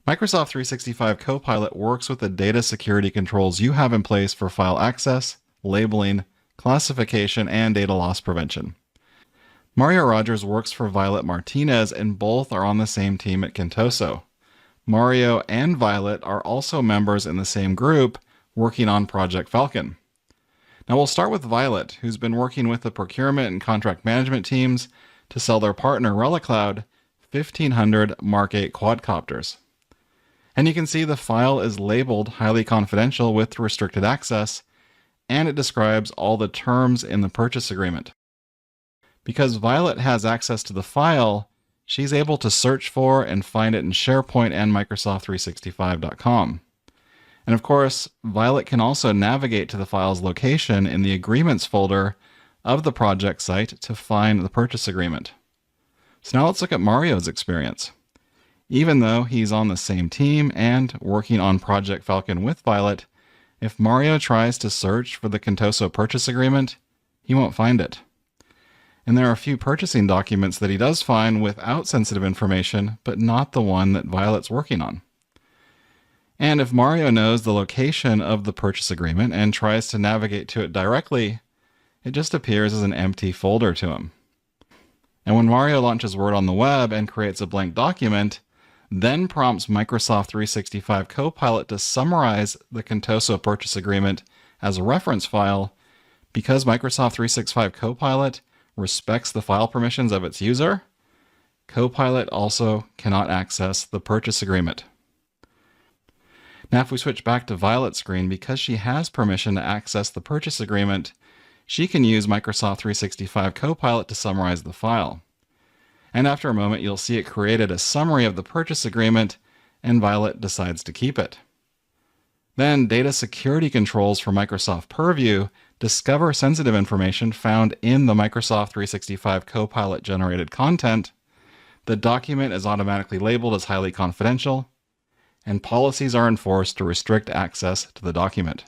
Microsoft 365 Copilot works with the data security controls you have in place for file access, labeling, classification, and data loss prevention. Mario Rogers works for Violet Martinez, and both are on the same team at Contoso. Mario and Violet are also members in the same group working on Project Falcon. Now we'll start with Violet, who's been working with the procurement and contract management teams to sell their partner ReliCloud 1,500 Mark 8 quadcopters. And you can see the file is labeled highly confidential with restricted access, and it describes all the terms in the purchase agreement. Because Violet has access to the file, she's able to search for and find it in SharePoint and Microsoft365.com. And of course, Violet can also navigate to the file's location in the Agreements folder of the project site to find the purchase agreement. So now let's look at Mario's experience. Even though he's on the same team and working on Project Falcon with Violet, if Mario tries to search for the Contoso purchase agreement, he won't find it. And there are a few purchasing documents that he does find without sensitive information, but not the one that Violet's working on. And if Mario knows the location of the purchase agreement and tries to navigate to it directly, it just appears as an empty folder to him. And when Mario launches Word on the web and creates a blank document, then prompts Microsoft 365 Copilot to summarize the Contoso purchase agreement as a reference file, because Microsoft 365 Copilot respects the file permissions of its user, Copilot also cannot access the purchase agreement. Now, if we switch back to Violet's screen, because she has permission to access the purchase agreement, she can use Microsoft 365 Copilot to summarize the file. And after a moment, you'll see it created a summary of the purchase agreement, and Violet decides to keep it. Then data security controls for Microsoft Purview discover sensitive information found in the Microsoft 365 Copilot generated content. The document is automatically labeled as highly confidential, and policies are enforced to restrict access to the document.